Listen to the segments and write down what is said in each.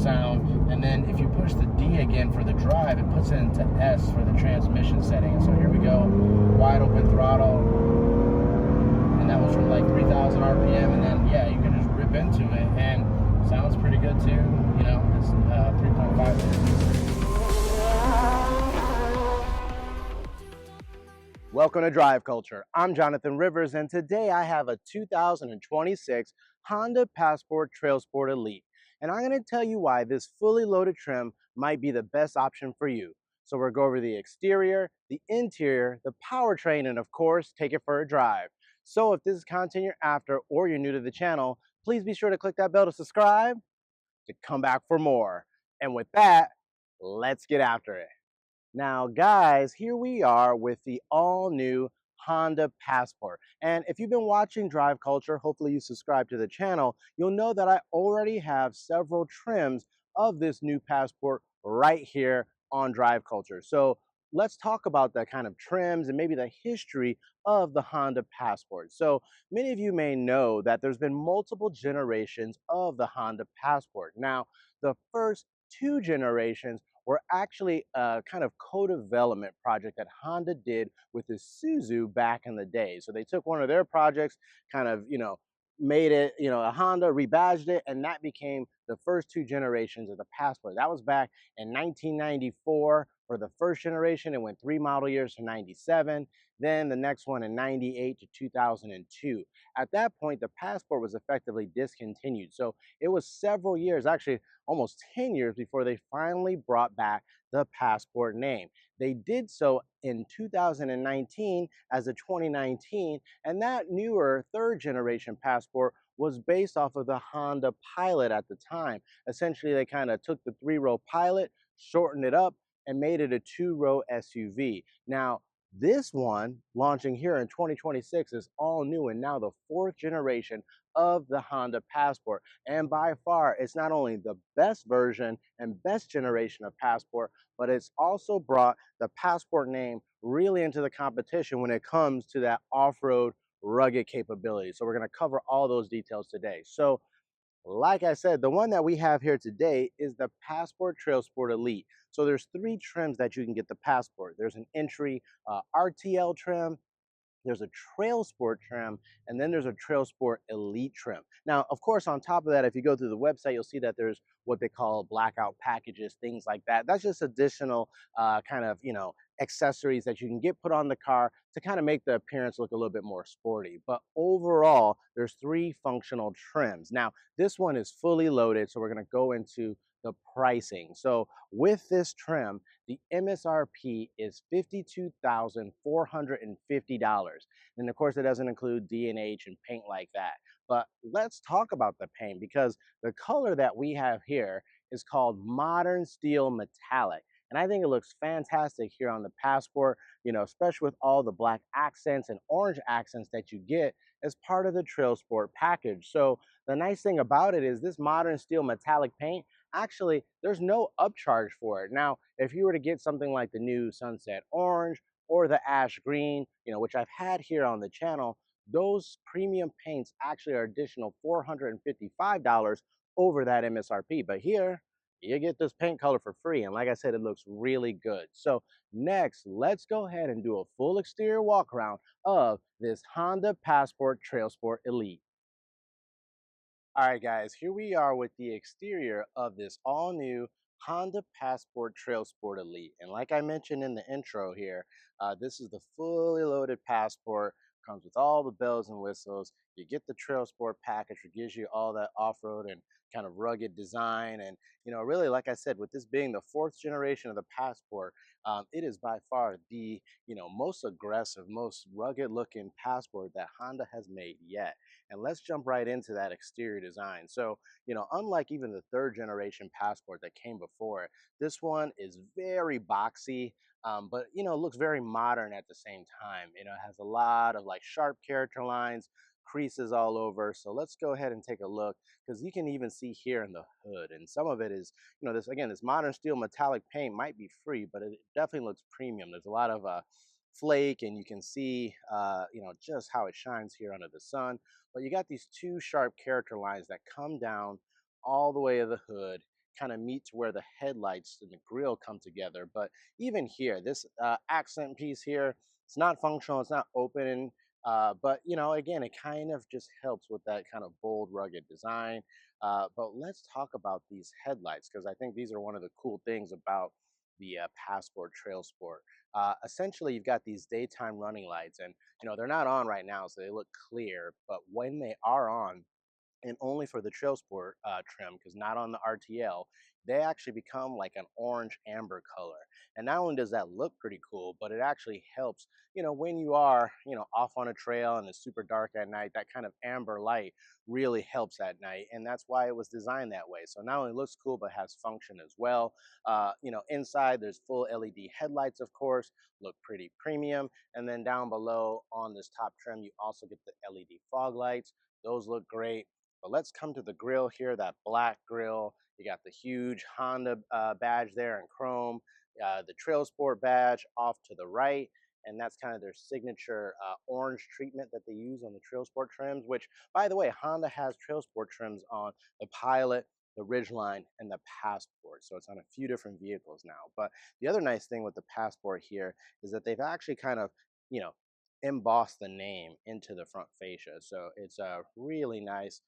sound. And then if you push the D again for the drive, it puts it into S for the transmission setting. So here we go, wide open throttle. And that was from like 3,000 RPM. And then, yeah, you can just rip into it. And sounds pretty good too. You know, it's 3.5 liters. Welcome to Drive Culture. I'm Jonathan Rivers, and today I have a 2026 Honda Passport TrailSport Elite. And I'm going to tell you why this fully loaded trim might be the best option for you. So we'll go over the exterior, the interior, the powertrain, and of course, take it for a drive. So if this is content you're after or you're new to the channel, please be sure to click that bell to subscribe to come back for more. And with that, let's get after it. Now, guys, here we are with the all-new Honda Passport. And if you've been watching Drive Culture, hopefully you subscribe to the channel, you'll know that I already have several trims of this new Passport right here on Drive Culture. So let's talk about the kind of trims and maybe the history of the Honda Passport. So many of you may know that there's been multiple generations of the Honda Passport. Now, the first two generations were actually a kind of co-development project that Honda did with Isuzu back in the day. So they took one of their projects, kind of, made it, a Honda, rebadged it, and that became the first two generations of the Passport. That was back in 1994 for the first generation. It went 3 model years to 97. Then the next one in 98 to 2002. At that point, the Passport was effectively discontinued. So it was several years, actually almost 10 years, before they finally brought back the Passport name. They did so in 2019 as a 2019, and that newer third generation Passport was based off of the Honda Pilot at the time. Essentially, they kind of took the 3-row Pilot, shortened it up, and made it a 2-row SUV. Now, this one, launching here in 2026, is all new and now the 4th generation of the Honda Passport. And by far, it's not only the best version and best generation of Passport, but it's also brought the Passport name really into the competition when it comes to that off-road rugged capability. So we're going to cover all those details today. So like I said, the one that we have here today is the Passport TrailSport Elite. So there's 3 trims that you can get the Passport. There's an entry RTL trim, there's a TrailSport trim, and then there's a TrailSport Elite trim. Now, of course, on top of that, if you go through the website, you'll see that there's what they call blackout packages, things like that. That's just additional accessories that you can get put on the car to kind of make the appearance look a little bit more sporty. But overall, there's 3 functional trims. Now, this one is fully loaded, so we're going to go into the pricing. So with this trim, the MSRP is $52,450. And of course, it doesn't include D&H and paint like that. But let's talk about the paint, because the color that we have here is called Modern Steel Metallic. And I think it looks fantastic here on the Passport, especially with all the black accents and orange accents that you get as part of the TrailSport package. So the nice thing about it is this Modern Steel Metallic paint, actually, there's no upcharge for it. Now, if you were to get something like the new Sunset Orange or the Ash Green, which I've had here on the channel, those premium paints actually are additional $455 over that MSRP. But here, you get this paint color for free. And like I said, it looks really good. So next, let's go ahead and do a full exterior walk around of this Honda Passport TrailSport Elite. All right, guys, here we are with the exterior of this all-new Honda Passport TrailSport Elite. And like I mentioned in the intro here, this is the fully loaded Passport. Comes with all the bells and whistles. You get the TrailSport package, which gives you all that off-road and kind of rugged design. And, really, like I said, with this being the 4th generation of the Passport, it is by far the, most aggressive, most rugged looking Passport that Honda has made yet. And let's jump right into that exterior design. So, unlike even the 3rd generation Passport that came before it, this one is very boxy, but, looks very modern at the same time. It has a lot of like sharp character lines, creases all over. So let's go ahead and take a look, because you can even see here in the hood, and some of it is, this Modern Steel Metallic paint might be free, but it definitely looks premium. There's a lot of flake, and you can see, just how it shines here under the sun. But you got these 2 sharp character lines that come down all the way to the hood, kind of meet to where the headlights and the grill come together. But even here, this accent piece here, it's not functional, it's not open, but you know, again, it kind of just helps with that kind of bold, rugged design. But let's talk about these headlights because I think these are one of the cool things about the Passport TrailSport. Essentially, you've got these daytime running lights, and you know they're not on right now, so they look clear. But when they are on, and only for the trail sport trim, because not on the RTL, they actually become like an orange amber color. And not only does that look pretty cool, but it actually helps, you know, when you are, you know, off on a trail and it's super dark at night, that kind of amber light really helps at night. And that's why it was designed that way. So not only looks cool, but has function as well. You know, inside there's full LED headlights, of course, look pretty premium. And then down below on this top trim, you also get the LED fog lights. Those look great. But let's come to the grill here, that black grill. You got the huge Honda badge there in chrome, the TrailSport badge off to the right, and that's kind of their signature orange treatment that they use on the TrailSport trims, which, by the way, Honda has TrailSport trims on the Pilot, the Ridgeline, and the Passport. So it's on a few different vehicles now. But the other nice thing with the Passport here is that they've actually kind of, you know, embossed the name into the front fascia. So it's a really nice,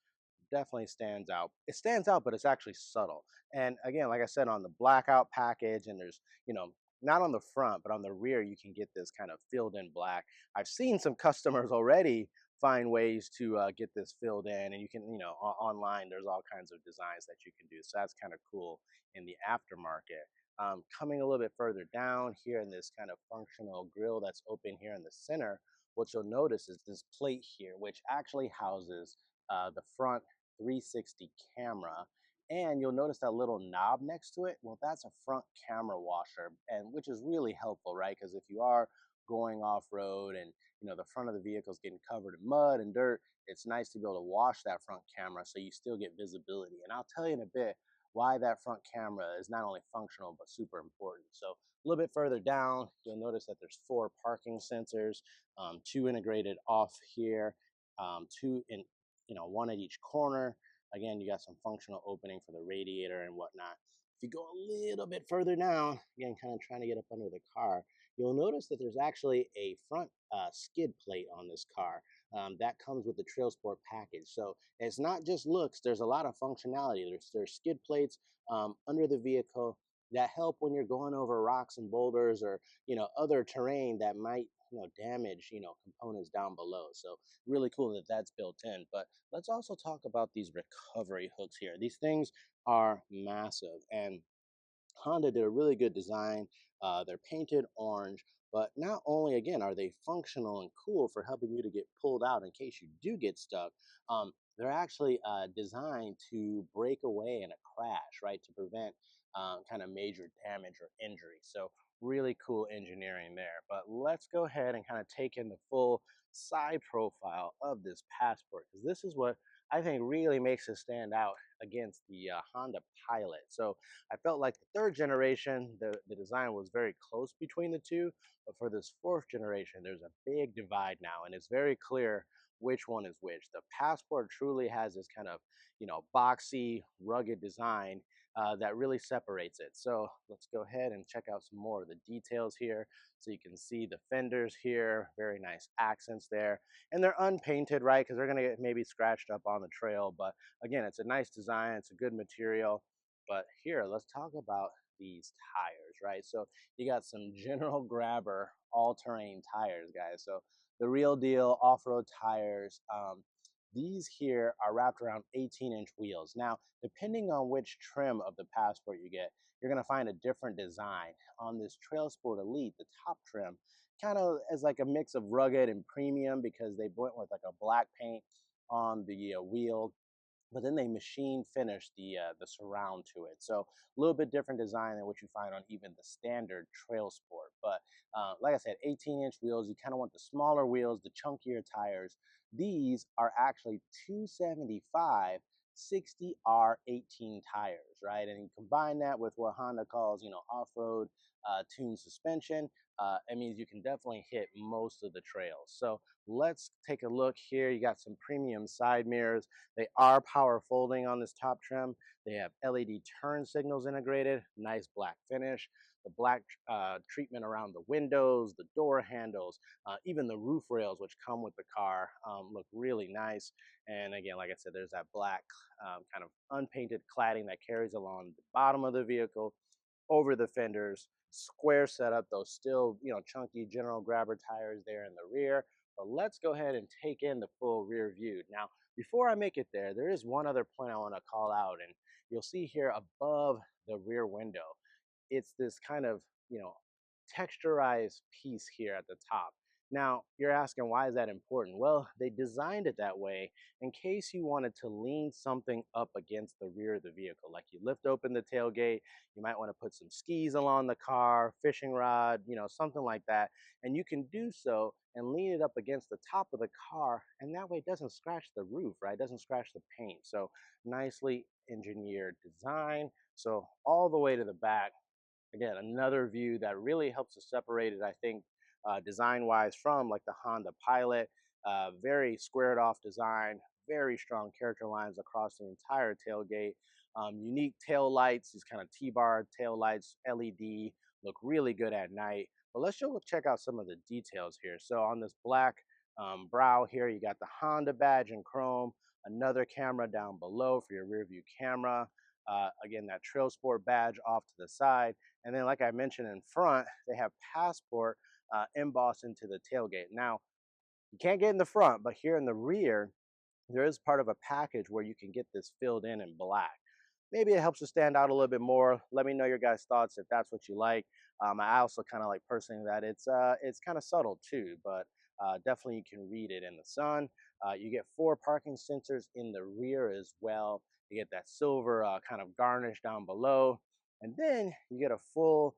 definitely stands out. It stands out, but it's actually subtle. And again, like I said, on the blackout package, and there's, you know, not on the front, but on the rear, you can get this kind of filled in black. I've seen some customers already find ways to get this filled in, and you can, you know, online, there's all kinds of designs that you can do. So that's kind of cool in the aftermarket. Coming a little bit further down here in this kind of functional grill that's open here in the center, what you'll notice is this plate here, which actually houses the front 360 camera, and you'll notice that little knob next to it. Well, that's a front camera washer, and which is really helpful, right? Because if you are going off road and you know the front of the vehicle is getting covered in mud and dirt, it's nice to be able to wash that front camera so you still get visibility. And I'll tell you in a bit why that front camera is not only functional but super important. So a little bit further down, you'll notice that there's 4 parking sensors, 2 integrated off here, 2 in, you know, 1 at each corner. Again, you got some functional opening for the radiator and whatnot. If you go a little bit further down, again, kind of trying to get up under the car, you'll notice that there's actually a front skid plate on this car. That comes with the TrailSport package. So it's not just looks, there's a lot of functionality. There's skid plates under the vehicle that help when you're going over rocks and boulders or, you know, other terrain that might, you know, damage, you know, components down below. So really cool that that's built in. But let's also talk about these recovery hooks here. These things are massive, and Honda did a really good design. They're painted orange, but not only, again, are they functional and cool for helping you to get pulled out in case you do get stuck, they're actually designed to break away in a crash, right, to prevent kind of major damage or injury. So really cool engineering there. But let's go ahead and kind of take in the full side profile of this Passport, because this is what I think really makes it stand out against the Honda Pilot. So I felt like the third generation, the design was very close between the two, but for this fourth generation, there's a big divide now, and it's very clear which one is which. The Passport truly has this kind of, you know, boxy, rugged design that really separates it. So let's go ahead and check out some more of the details here. So you can see the fenders here, very nice accents there. And they're unpainted, right? Because they're gonna get maybe scratched up on the trail. But again, it's a nice design, it's a good material. But here, let's talk about these tires, right? So you got some General Grabber all-terrain tires, guys. So the real deal off-road tires. These here are wrapped around 18-inch wheels. Now, depending on which trim of the Passport you get, you're gonna find a different design. On this TrailSport Elite, the top trim, kind of as like a mix of rugged and premium because they went with like a black paint on the wheel, but then they machine finish the surround to it. So a little bit different design than what you find on even the standard TrailSport. But like I said, 18-inch wheels. You kind of want the smaller wheels, the chunkier tires. These are actually 275 60R18 tires. right? And you combine that with what Honda calls, off-road tuned suspension. It means you can definitely hit most of the trails. So let's take a look here. You got some premium side mirrors. They are power folding on this top trim. They have LED turn signals integrated, nice black finish. The black treatment around the windows, the door handles, even the roof rails, which come with the car, look really nice. And again, like I said, there's that black kind of unpainted cladding that carries along the bottom of the vehicle, over the fenders, square setup, those still, chunky general grabber tires there in the rear. But let's go ahead and take in the full rear view. Now, before I make it there is one other point I want to call out, and you'll see here above the rear window, it's this kind of, texturized piece here at the top. Now, you're asking, why is that important? Well, they designed it that way in case you wanted to lean something up against the rear of the vehicle. Like you lift open the tailgate, you might want to put some skis along the car, fishing rod, something like that. And you can do so and lean it up against the top of the car. And that way it doesn't scratch the roof, right? It doesn't scratch the paint. So nicely engineered design. So all the way to the back, again, another view that really helps to separate it, I think, design-wise from like the Honda Pilot. Very squared off design, very strong character lines across the entire tailgate. Unique tail lights, these kind of T-bar tail lights, LED, look really good at night. But let's just check out some of the details here. So on this black brow here, you got the Honda badge in chrome, another camera down below for your rear view camera. Again, that TrailSport badge off to the side. And then, like I mentioned in front, they have Passport embossed into the tailgate. Now, you can't get in the front, but here in the rear, there is part of a package where you can get this filled in black. Maybe it helps to stand out a little bit more. Let me know your guys' thoughts if that's what you like. I also kind of like personally that it's kind of subtle too, but definitely you can read it in the sun. You get 4 parking sensors in the rear as well. You get that silver kind of garnish down below, and then you get a full,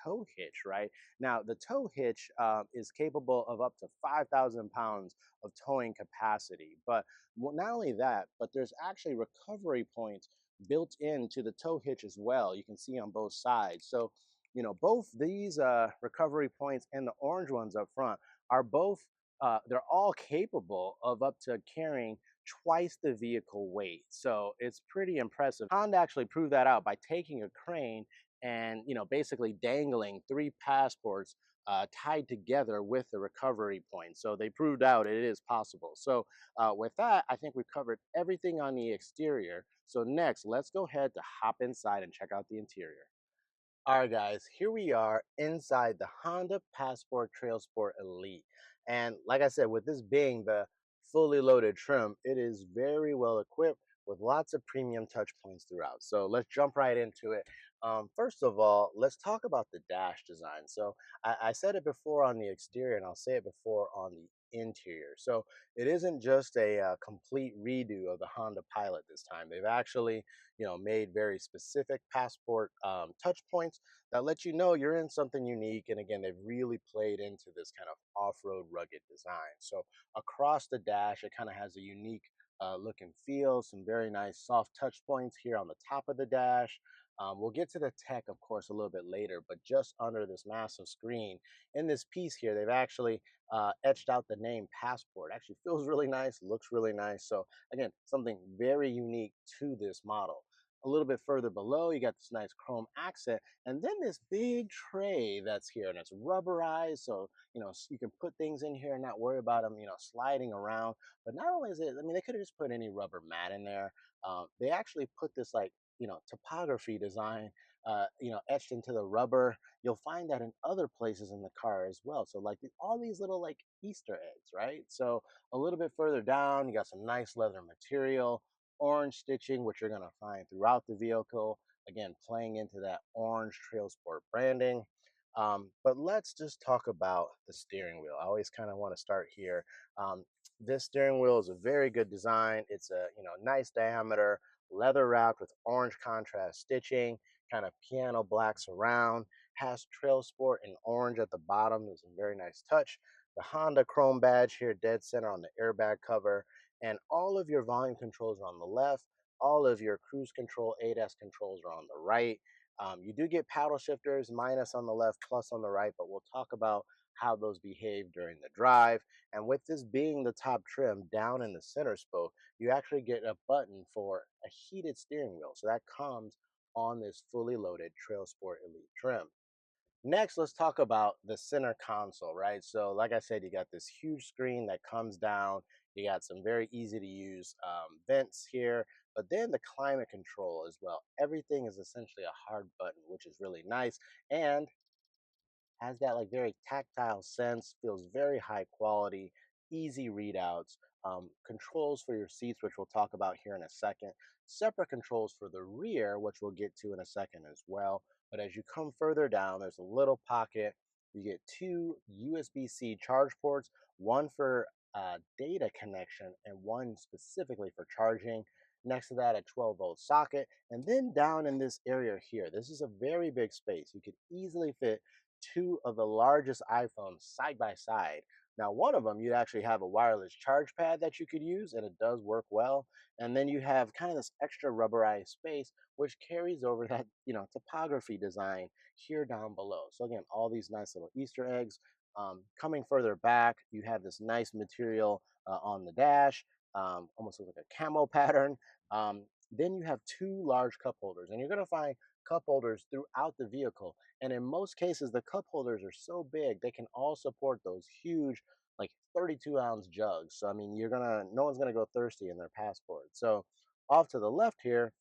tow hitch. Right now, the tow hitch is capable of up to 5,000 pounds of towing capacity. But not only that, but there's actually recovery points built into the tow hitch as well. You can see on both sides. So, both these recovery points and the orange ones up front are both, they're all capable of up to carrying twice the vehicle weight. So it's pretty impressive. Honda actually proved that out by taking a crane and, basically dangling 3 passports tied together with the recovery point. So they proved out it is possible. So with that, I think we've covered everything on the exterior. So next, let's go ahead to hop inside and check out the interior. All right, guys, here we are inside the Honda Passport TrailSport Elite. And like I said, with this being the fully loaded trim, it is very well equipped with lots of premium touch points throughout. So let's jump right into it. First of all, let's talk about the dash design. So I said it before on the exterior, and I'll say it before on the interior. So it isn't just a complete redo of the Honda Pilot this time. They've actually, made very specific Passport touch points that let you know you're in something unique. And again, they've really played into this kind of off-road rugged design. So across the dash, it kind of has a unique look and feel, some very nice soft touch points here on the top of the dash. We'll get to the tech, of course, a little bit later, but just under this massive screen, in this piece here, they've actually etched out the name Passport. Actually feels really nice, looks really nice. So again, something very unique to this model. A little bit further below, you got this nice chrome accent, and then this big tray that's here, and it's rubberized, so you can put things in here and not worry about them, sliding around. But not only is it, I mean, they could have just put any rubber mat in there. They actually put this like topography design, etched into the rubber. You'll find that in other places in the car as well. So like all these little like Easter eggs, right? So a little bit further down, you got some nice leather material, orange stitching, which you're going to find throughout the vehicle. Again, playing into that orange TrailSport branding. But let's just talk about the steering wheel. I always kind of want to start here. This steering wheel is a very good design. It's a nice diameter, leather wrapped with orange contrast stitching, kind of piano black surround. Has TrailSport in orange at the bottom. There's a very nice touch. The Honda chrome badge here, dead center on the airbag cover, and all of your volume controls are on the left. All of your cruise control, ADAS controls are on the right. You do get paddle shifters, minus on the left, plus on the right, but we'll talk about how those behave during the drive. And with this being the top trim down in the center spoke, you actually get a button for a heated steering wheel. So that comes on this fully loaded TrailSport Elite trim. Next, let's talk about the center console, right? So, like I said, you got this huge screen that comes down. You got some very easy to use vents here, but then the climate control as well. Everything is essentially a hard button, which is really nice. And has that like very tactile sense, feels very high quality, easy readouts, controls for your seats, which we'll talk about here in a second, separate controls for the rear, which we'll get to in a second as well. But as you come further down, there's a little pocket. You get two USB-C charge ports, one for data connection and one specifically for charging. Next to that, a 12-volt socket. And then down in this area here, this is a very big space. You could easily fit two of the largest iPhones side by side. Now, one of them, you'd actually have a wireless charge pad that you could use, and it does work well. And then you have kind of this extra rubberized space, which carries over that, topography design here down below. So again, all these nice little Easter eggs. Coming further back, you have this nice material on the dash, almost looks like a camo pattern. Then you have two large cup holders, and you're going to find cup holders throughout the vehicle. And in most cases, the cup holders are so big, they can all support those huge, like 32-ounce jugs. So, I mean, no one's gonna go thirsty in their Passport. So, off to the left here,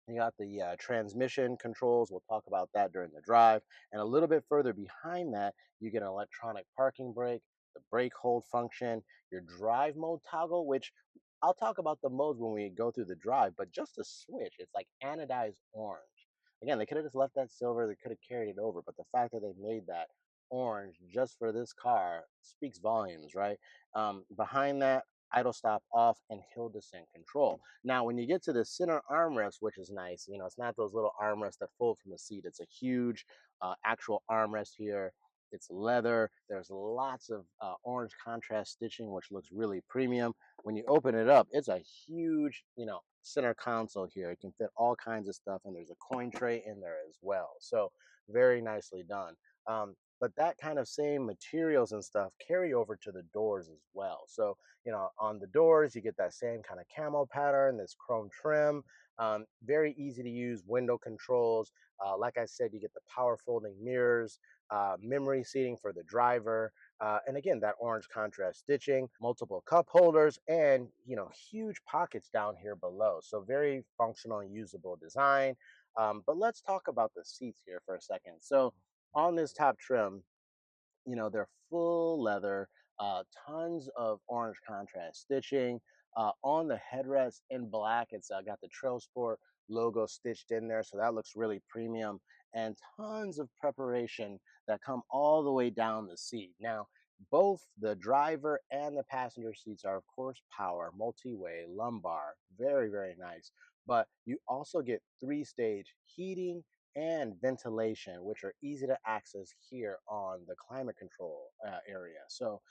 you got the transmission controls. We'll talk about that during the drive. And a little bit further behind that, you get an electronic parking brake, the brake hold function, your drive mode toggle, which I'll talk about the modes when we go through the drive, but just a switch, it's like anodized orange. Again, they could have just left that silver, they could have carried it over, but the fact that they made that orange just for this car speaks volumes, right? Behind that, idle stop off and hill descent control. Now, when you get to the center armrest, which is nice, it's not those little armrests that fold from the seat. It's a huge actual armrest here. It's leather. There's lots of orange contrast stitching, which looks really premium. When you open it up, it's a huge, center console here. It can fit all kinds of stuff, and there's a coin tray in there as well. So very nicely done. But that kind of same materials and stuff carry over to the doors as well. So on the doors, you get that same kind of camo pattern, this chrome trim, very easy to use window controls. Like I said, you get the power folding mirrors, memory seating for the driver, and again, that orange contrast stitching, multiple cup holders, and huge pockets down here below. So very functional and usable design. But let's talk about the seats here for a second. So on this top trim, they're full leather, tons of orange contrast stitching. On the headrest in black, it's got the Trail Sport logo stitched in there, so that looks really premium. And tons of preparation that come all the way down the seat. Now, both the driver and the passenger seats are, of course, power, multi-way, lumbar, very, very nice. But you also get three-stage heating and ventilation, which are easy to access here on the climate control area. So,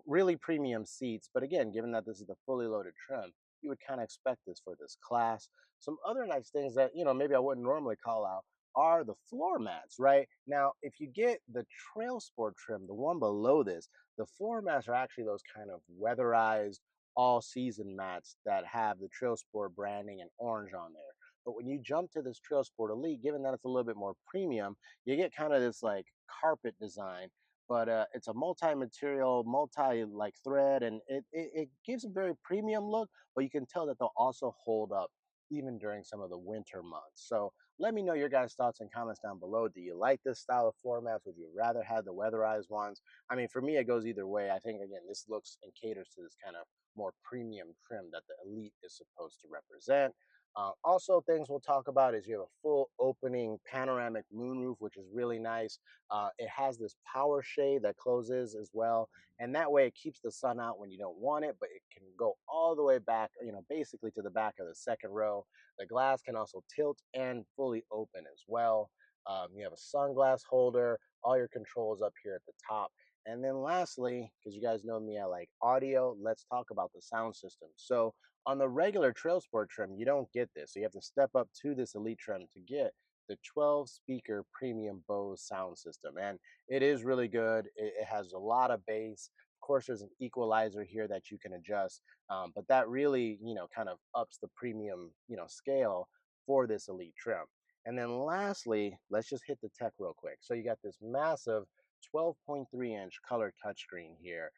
really premium seats. But again, given that this is the fully loaded trim, you would kind of expect this for this class. Some other nice things that, maybe I wouldn't normally call out are the floor mats, right? Now, if you get the Trail Sport trim, the one below this, the floor mats are actually those kind of weatherized all season mats that have the Trail Sport branding and orange on there. But when you jump to this Trail Sport Elite, given that it's a little bit more premium, you get kind of this like carpet design, but it's a multi-material, multi-like thread, and it gives a very premium look, but you can tell that they'll also hold up even during some of the winter months. So let me know your guys' thoughts and comments down below. Do you like this style of floor mats? Would you rather have the weatherized ones? I mean, for me, it goes either way. I think, again, this looks and caters to this kind of more premium trim that the Elite is supposed to represent. Also, things we'll talk about is you have a full opening panoramic moonroof, which is really nice. It has this power shade that closes as well, and that way it keeps the sun out when you don't want it, but it can go all the way back, basically to the back of the second row. The glass can also tilt and fully open as well. You have a sunglass holder, all your controls up here at the top. And then lastly, because you guys know me, I like audio, let's talk about the sound system. So on the regular Trail Sport trim, you don't get this. So you have to step up to this Elite trim to get the 12 speaker premium Bose sound system. And it is really good. It has a lot of bass. Of course, there's an equalizer here that you can adjust, but that really, kind of ups the premium, scale for this Elite trim. And then lastly, let's just hit the tech real quick. So you got this massive 12.3-inch color touchscreen here,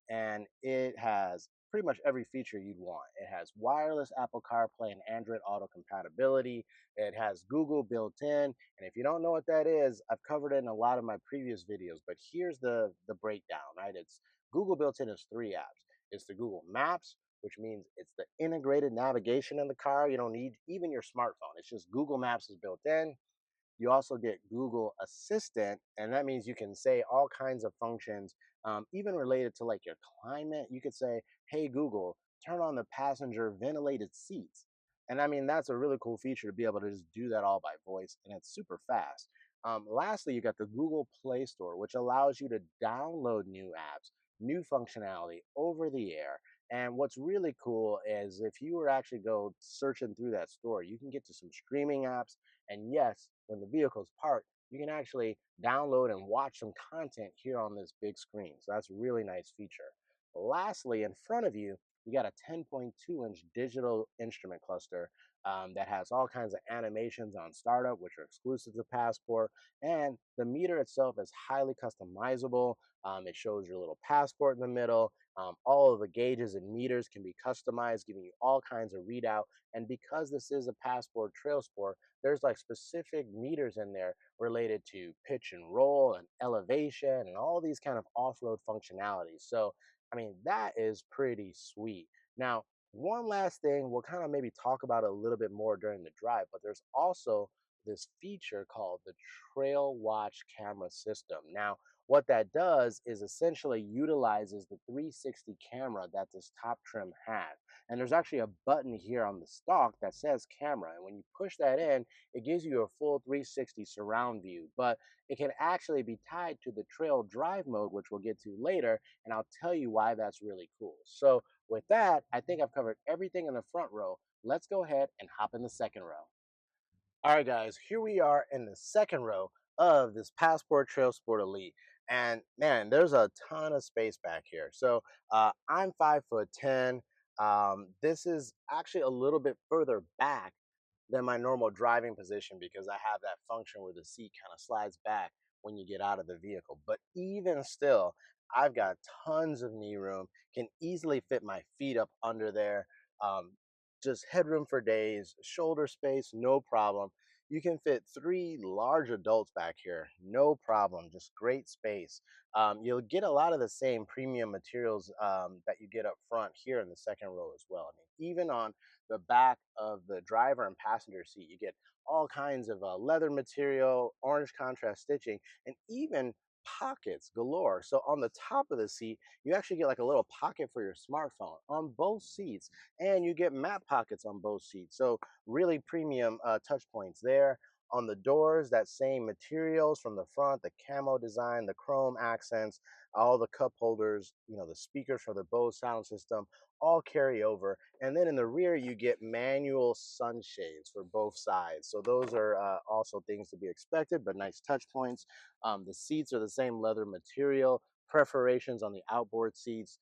and it has pretty much every feature you'd want. It has wireless Apple CarPlay and Android Auto compatibility. It has Google built in, and if you don't know what that is, I've covered it in a lot of my previous videos. But here's the breakdown. Right, it's Google built in is three apps. It's the Google Maps, which means it's the integrated navigation in the car. You don't need even your smartphone. It's just Google Maps is built in. You also get Google Assistant, and that means you can say all kinds of functions, even related to like your climate. You could say, "Hey Google, turn on the passenger ventilated seats," and I mean that's a really cool feature to be able to just do that all by voice, and it's super fast. Lastly, you got the Google Play Store, which allows you to download new apps, new functionality over the air. And what's really cool is if you were actually go searching through that store, you can get to some streaming apps, and yes, when the vehicle's parked, you can actually download and watch some content here on this big screen. So that's a really nice feature. Lastly, in front of you, you got a 10.2-inch digital instrument cluster that has all kinds of animations on startup, which are exclusive to Passport. And the meter itself is highly customizable. It shows your little passport in the middle. All of the gauges and meters can be customized, giving you all kinds of readout. And because this is a Passport Trail Sport, there's like specific meters in there related to pitch and roll and elevation and all these kind of off-road functionalities. So, I mean, that is pretty sweet. Now, one last thing, we'll kind of maybe talk about it a little bit more during the drive, but there's also this feature called the Trail Watch camera system. Now, what that does is essentially utilizes the 360 camera that this top trim has. And there's actually a button here on the stock that says camera. And when you push that in, it gives you a full 360 surround view. But it can actually be tied to the trail drive mode, which we'll get to later. And I'll tell you why that's really cool. So with that, I think I've covered everything in the front row. Let's go ahead and hop in the second row. All right, guys, here we are in the second row of this Passport TrailSport Elite. And man, there's a ton of space back here. So I'm 5'10". This is actually a little bit further back than my normal driving position because I have that function where the seat kind of slides back when you get out of the vehicle. But even still, I've got tons of knee room, can easily fit my feet up under there. Um, just headroom for days, shoulder space, no problem. You can fit three large adults back here, no problem, just great space. You'll get a lot of the same premium materials that you get up front here in the second row as well. I mean, even on the back of the driver and passenger seat, you get all kinds of leather material, orange contrast stitching, and even pockets galore. So on the top of the seat, you actually get like a little pocket for your smartphone on both seats, and you get map pockets on both seats. So really premium touch points there. On the doors, that same materials from the front, the camo design, the chrome accents, all the cup holders, the speakers for the Bose sound system, all carry over. And then in the rear, you get manual sunshades for both sides. So those are also things to be expected, but nice touch points. The seats are the same leather material, perforations on the outboard seats,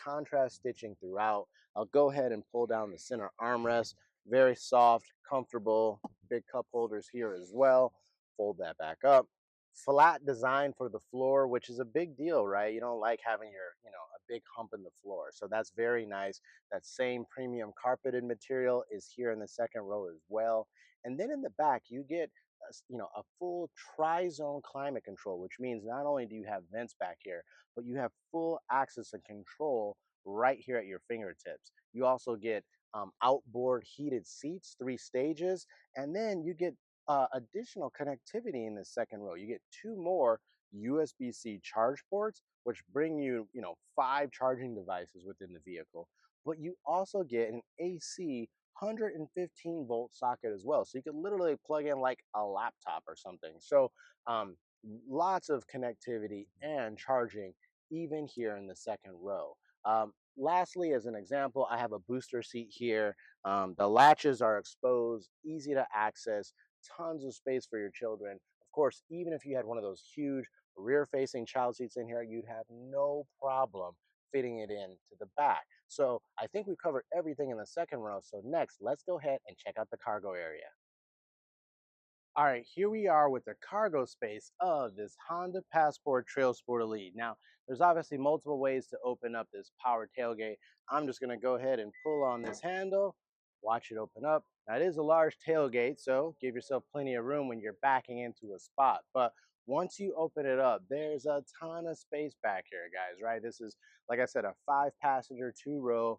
contrast stitching throughout. I'll go ahead and pull down the center armrest. Very soft, comfortable, big cup holders here as well. Fold that back up. Flat design for the floor, which is a big deal, right? You don't like having a big hump in the floor. So that's very nice. That same premium carpeted material is here in the second row as well. And then in the back, you get a full tri-zone climate control, which means not only do you have vents back here, but you have full access and control right here at your fingertips. You also get outboard heated seats, 3 stages, and then you get additional connectivity in the second row. You get two more USB-C charge ports, which bring you, 5 charging devices within the vehicle. But you also get an AC 115-volt socket as well. So you could literally plug in like a laptop or something. So lots of connectivity and charging even here in the second row. Lastly, as an example, I have a booster seat here. The latches are exposed, easy to access, tons of space for your children. Of course, even if you had one of those huge rear facing child seats in here, you'd have no problem fitting it in to the back. So I think we've covered everything in the second row. So next, let's go ahead and check out the cargo area. All right, here we are with the cargo space of this Honda Passport TrailSport Elite. Now, there's obviously multiple ways to open up this power tailgate. I'm just gonna go ahead and pull on this handle, watch it open up. Now, it is a large tailgate, so give yourself plenty of room when you're backing into a spot. But once you open it up, there's a ton of space back here, guys, right? This is, like I said, a 5-passenger, 2-row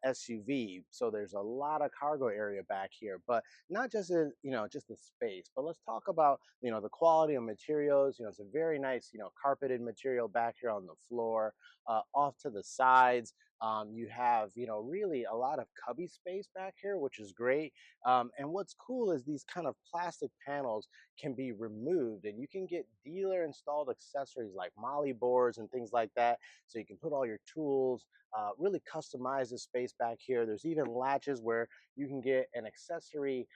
SUV. So there's a lot of cargo area back here, but not just just the space, but let's talk about the quality of materials. It's a very nice carpeted material back here on the floor. Off to the sides, you have really a lot of cubby space back here, which is great. And what's cool is these kind of plastic panels can be removed, and you can get dealer installed accessories like molly boards and things like that, so you can put all your tools, really customize the space back here. There's even latches where you can get an accessory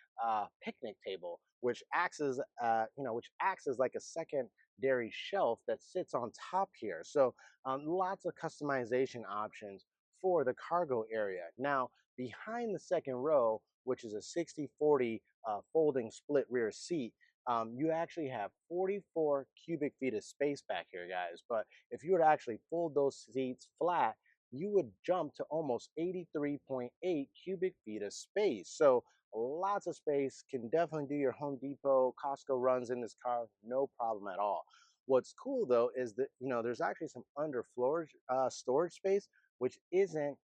picnic table, which acts as like a secondary shelf that sits on top here. So lots of customization options for the cargo area. Now, behind the second row, which is a 60/40 folding split rear seat, you actually have 44 cubic feet of space back here, guys. But if you were to actually fold those seats flat, you would jump to almost 83.8 cubic feet of space. So lots of space, can definitely do your Home Depot, Costco runs in this car, no problem at all. What's cool though is that, there's actually some underfloor storage space, which isn't,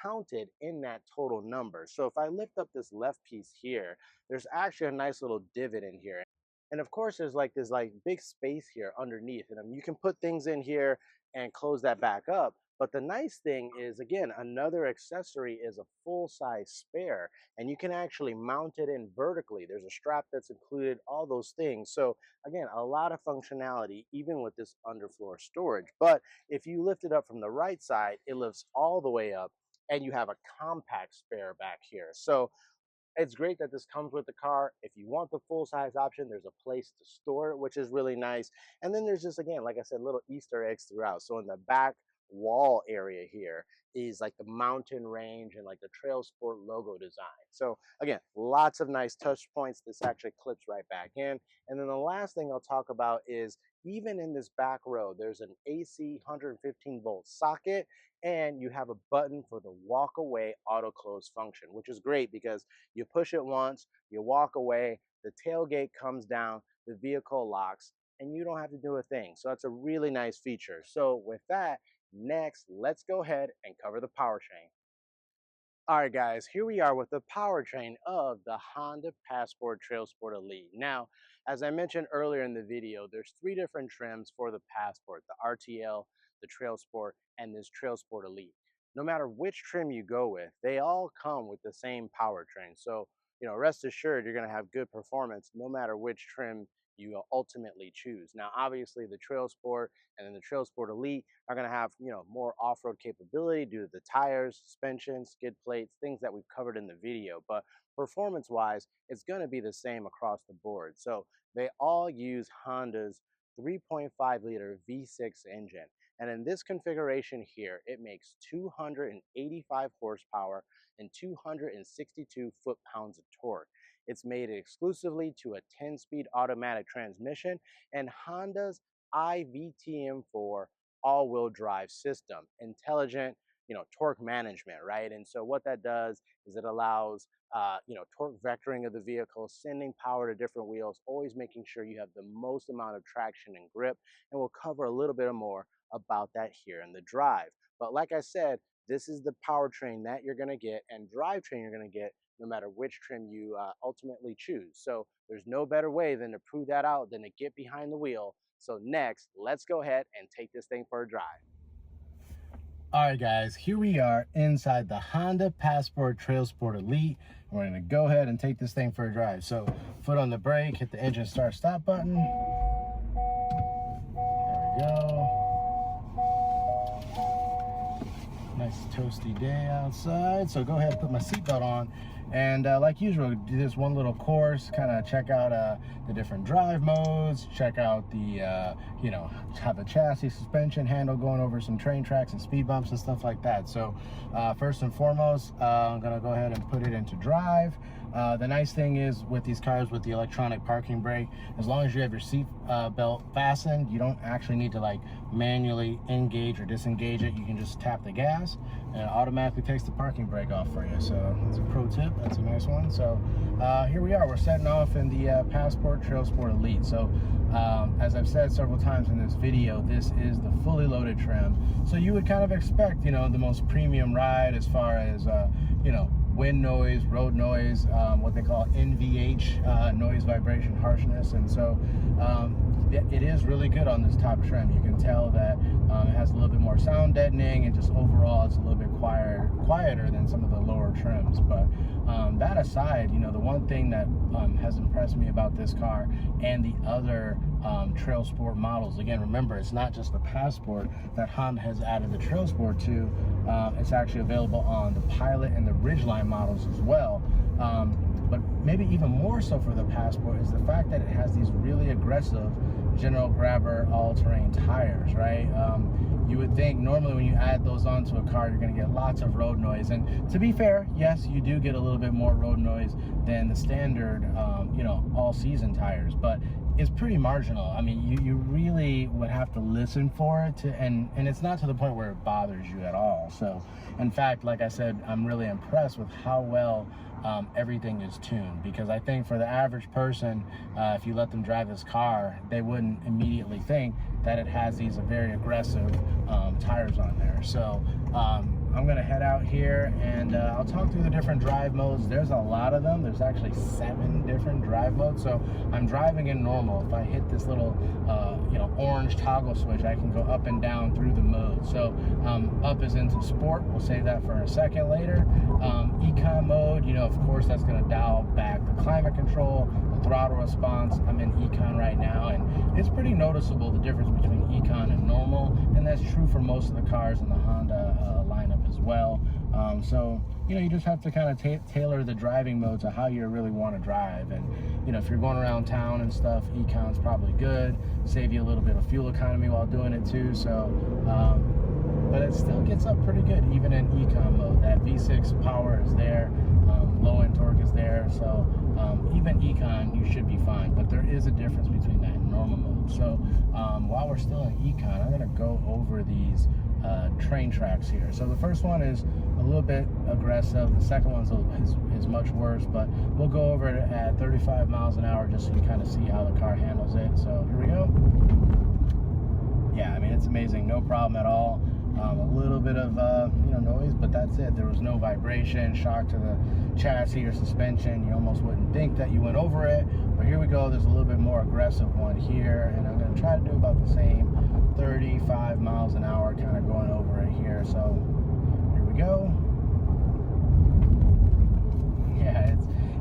counted in that total number. So if I lift up this left piece here, there's actually a nice little divot in here. And of course, there's like this big space here underneath, and you can put things in here and close that back up. But the nice thing is, again, another accessory is a full-size spare, and you can actually mount it in vertically. There's a strap that's included, all those things. So again, a lot of functionality, even with this underfloor storage. But if you lift it up from the right side, it lifts all the way up, and you have a compact spare back here. So it's great that this comes with the car. If you want the full size option, there's a place to store it, which is really nice. And then there's just, again, like I said, little Easter eggs throughout. So in the back wall area here is like the mountain range and like the Trail Sport logo design. So again, lots of nice touch points. This actually clips right back in. And then the last thing I'll talk about is, even in this back row, there's an AC 115-volt socket, and you have a button for the walk away auto close function, which is great because you push it once, you walk away, the tailgate comes down, the vehicle locks, and you don't have to do a thing. So that's a really nice feature. So with that, next, let's go ahead and cover the powertrain. All right, guys, here we are with the powertrain of the Honda Passport TrailSport Elite. Now, as I mentioned earlier in the video, there's 3 different trims for the Passport: the RTL, the TrailSport, and this TrailSport Elite. No matter which trim you go with, they all come with the same powertrain. So, rest assured you're going to have good performance no matter which trim you ultimately choose. Now, obviously, the TrailSport and then the TrailSport Elite are going to have more off-road capability due to the tires, suspension, skid plates, things that we've covered in the video. But performance-wise, it's going to be the same across the board. So they all use Honda's 3.5-liter V6 engine. And in this configuration here, it makes 285 horsepower and 262 foot-pounds of torque. It's made exclusively to a 10-speed automatic transmission and Honda's IVTM4 all-wheel drive system, intelligent, torque management, right? And so what that does is it allows, torque vectoring of the vehicle, sending power to different wheels, always making sure you have the most amount of traction and grip. And we'll cover a little bit more about that here in the drive. But like I said, this is the powertrain that you're going to get and drivetrain you're going to get no matter which trim you ultimately choose. So there's no better way than to prove that out than to get behind the wheel. So next, let's go ahead and take this thing for a drive. All right, guys, here we are inside the Honda Passport TrailSport Elite. We're gonna go ahead and take this thing for a drive. So foot on the brake, hit the engine start stop button. go. Nice toasty day outside, so go ahead and put my seatbelt on, and like usual, do this one little course, kind of check out the different drive modes, check out the you know, how the chassis, suspension, handle, going over some train tracks and speed bumps and stuff like that. So first and foremost, I'm gonna go ahead and put it into drive. The nice thing is with these cars with the electronic parking brake, as long as you have your seat belt fastened, you don't actually need to like manually engage or disengage it. You can just tap the gas and it automatically takes the parking brake off for you. So that's a pro tip, that's a nice one. So here we are, we're setting off in the Passport TrailSport Elite. So as I've said several times in this video, this is the fully loaded trim. So you would kind of expect, you know, the most premium ride as far as, you know, wind noise, road noise, what they call NVH, noise, vibration, harshness. And so it is really good on this top trim. You can tell that it has a little bit more sound deadening, and just overall it's a little bit quieter than some of the lower trims. But that aside, you know, the one thing that has impressed me about this car and the other TrailSport models, again, remember, it's not just the Passport that Honda has added the TrailSport to. It's actually available on the Pilot and the Ridgeline models as well. But maybe even more so for the Passport is the fact that it has these really aggressive general grabber all-terrain tires, right? You would think normally when you add those onto a car, you're going to get lots of road noise. And to be fair, yes, you do get a little bit more road noise than the standard, you know, all-season tires, but it's pretty marginal. I mean, you really would have to listen for it to, and it's not to the point where it bothers you at all. So, in fact, like I said, I'm really impressed with how well everything is tuned, because I think for the average person, if you let them drive this car, they wouldn't immediately think that it has these very aggressive tires on there. So I'm gonna head out here and I'll talk through the different drive modes. There's a lot of them. There's actually 7 different drive modes. So I'm driving in normal. If I hit this little you know, orange toggle switch, I can go up and down through the mode. So up is into sport. We'll save that for a second later. Econ mode, you know, of course, that's gonna dial back the climate control, the throttle response. I'm in econ right now, and it's pretty noticeable the difference between econ and normal, and that's true for most of the cars in the Honda lineup as well. So, you know, you just have to kind of tailor the driving mode to how you really want to drive. And, you know, if you're going around town and stuff, econ's probably good, save you a little bit of fuel economy while doing it too. So, but it still gets up pretty good even in econ mode. That V6 power is there, low end torque is there, so even econ you should be fine. But there is a difference between that and normal mode. So while we're still in econ, I'm going to go over these train tracks here. So the first one is a little bit aggressive, the second one is much worse, but we'll go over it at 35 miles an hour just so you kind of see how the car handles it. So here we go. Yeah, I mean, it's amazing, no problem at all. A little bit of you know, noise, but that's it. There was no vibration, shock to the chassis or suspension. You almost wouldn't think that you went over it, but here we go. There's a little bit more aggressive one here, and I'm going to try to do about the same, 35 miles an hour, kind of going over it here. So here we go. Yeah,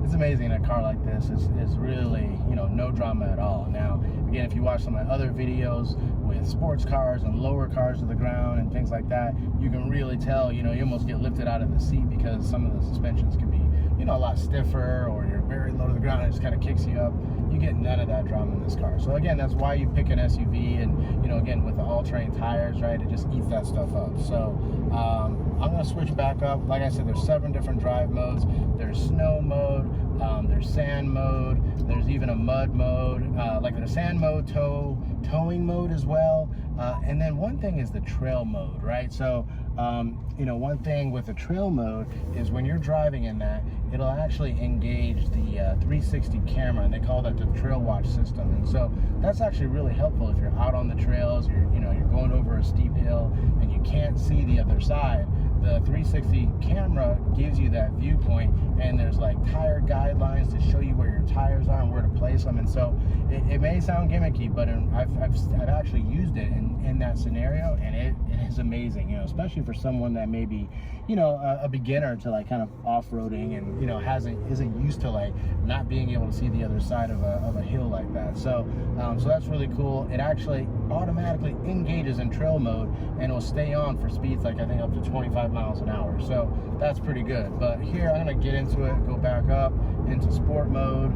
it's amazing. A car like this is really, you know, no drama at all. Now, again, if you watch some of my other videos with sports cars and lower cars to the ground and things like that, you can really tell, you know, you almost get lifted out of the seat because some of the suspensions can be, you know, a lot stiffer, or you're very low to the ground and it just kind of kicks you up. You get none of that drama in this car. So again, that's why you pick an SUV, and, you know, again, with the all-terrain tires, right, it just eats that stuff up. So I'm going to switch back up. Like I said, there's 7 different drive modes. There's snow mode, there's sand mode, there's even a mud mode, like there's sand mode, towing mode as well. And then one thing is the trail mode, right? So, you know, one thing with the trail mode is when you're driving in that, it'll actually engage the 360 camera, and they call that the trail watch system. And so that's actually really helpful if you're out on the trails, you know, you're going over a steep hill and you can't see the other side. The 360 camera gives you that viewpoint, and there's like tire guidelines to show you where your tires are and where to place replace them. And so it may sound gimmicky, but I've actually used it in that scenario, and it is amazing, you know, especially for someone that may be, you know, a beginner to like kind of off-roading and, you know, isn't used to like not being able to see the other side of a hill like that. So so that's really cool. It actually automatically engages in trail mode and will stay on for speeds like I think up to 25 miles an hour. So that's pretty good. But here I'm going to get into it, go back up into sport mode.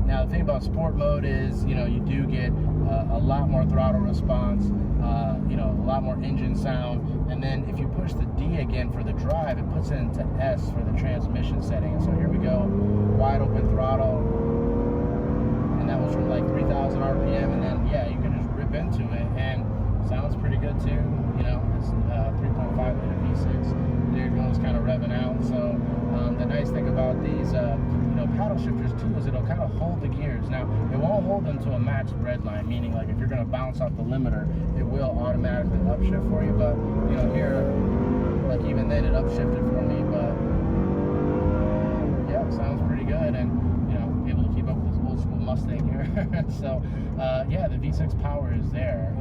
Now the thing about sport mode is, you know, you do get a lot more throttle response, you know, a lot more engine sound. And then if you push the D again for the drive, it puts it into S for the transmission setting. So here we go, wide open throttle. And that was from like 3,000 RPM. And then, yeah, you can just rip into it and sounds pretty good too. You know, it's 3.5 liter V6. There it goes, kind of revving out. So the nice thing about these, you know, paddle shifters too is it'll kind of hold the gears. Now, it won't hold them to a matched red line, meaning like if you're going to bounce off the limiter, it will automatically upshift for you. But, you know, here, like even then it upshifted for me. But yeah, it sounds pretty good. And, you know, able to keep up with this old school Mustang here. So, yeah, the V6 power is there.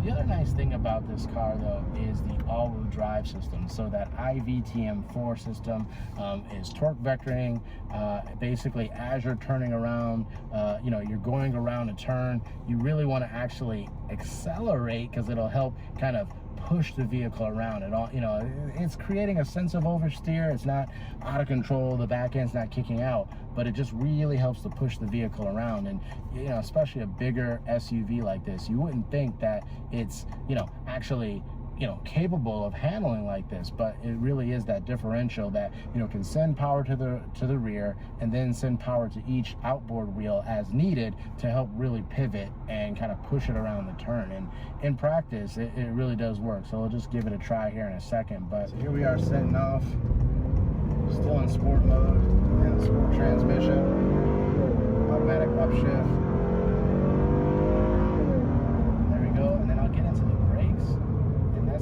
The other nice thing about this car, though, is the all-wheel drive system. So that IVTM4 system is torque vectoring. Basically, as you're turning around, you know, you're going around a turn, you really want to actually accelerate because it'll help kind of push the vehicle around. It all, you know, it's creating a sense of oversteer. It's not out of control, the back end's not kicking out, but it just really helps to push the vehicle around. And, you know, especially a bigger SUV like this, you wouldn't think that it's, you know, actually, you know, capable of handling like this, but it really is that differential that, you know, can send power to the rear and then send power to each outboard wheel as needed to help really pivot and kind of push it around the turn. And in practice, it really does work. So I'll just give it a try here in a second. But so here we are setting off, still in sport mode, and sport transmission, automatic upshift.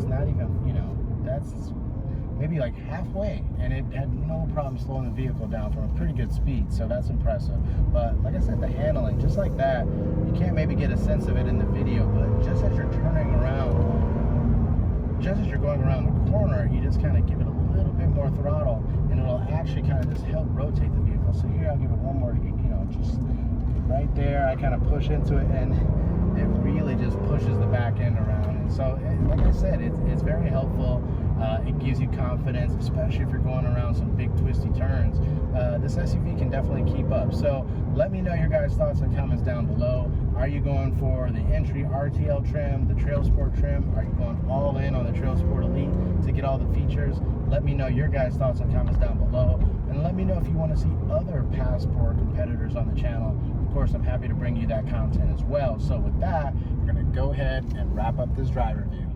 Not even, you know, that's maybe like halfway, and it had no problem slowing the vehicle down from a pretty good speed. So that's impressive. But like I said, the handling, just like that, you can't maybe get a sense of it in the video, but just as you're turning around, just as you're going around the corner, you just kind of give it a little bit more throttle, and it'll actually kind of just help rotate the vehicle. So here I'll give it one more, you know, just right there. I kind of push into it, and it really just pushes the back end around. And so, like I said, it's very helpful. It gives you confidence, especially if you're going around some big twisty turns. This SUV can definitely keep up. So let me know your guys' thoughts and comments down below. Are you going for the entry RTL trim, the TrailSport trim? Are you going all in on the TrailSport Elite to get all the features? Let me know your guys' thoughts and comments down below. And let me know if you want to see other Passport competitors on the channel. Of course, I'm happy to bring you that content as well. So with that, we're going to go ahead and wrap up this drive review.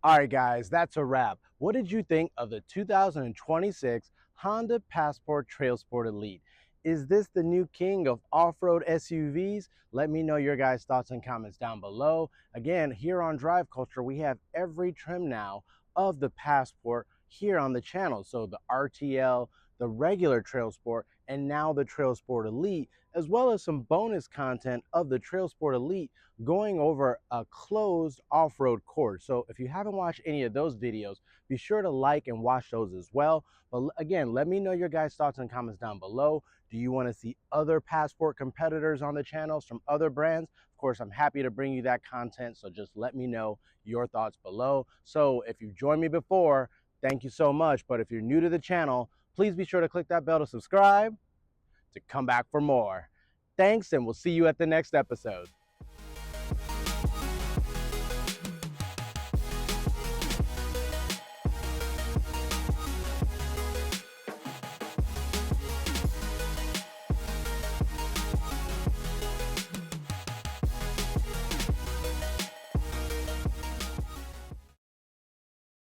All right, guys, that's a wrap. What did you think of the 2026 Honda Passport TrailSport Elite? Is this the new king of off-road SUVs? Let me know your guys' thoughts and comments down below. Again, here on Drive Culture, we have every trim now of the Passport here on the channel. So the RTL, the regular TrailSport, and now the TrailSport Elite, as well as some bonus content of the TrailSport Elite going over a closed off-road course. So if you haven't watched any of those videos, be sure to like and watch those as well. But again, let me know your guys' thoughts and comments down below. Do you want to see other Passport competitors on the channels from other brands? Of course, I'm happy to bring you that content, so just let me know your thoughts below. So if you've joined me before, thank you so much. But if you're new to the channel, please be sure to click that bell to subscribe to come back for more. Thanks, and we'll see you at the next episode.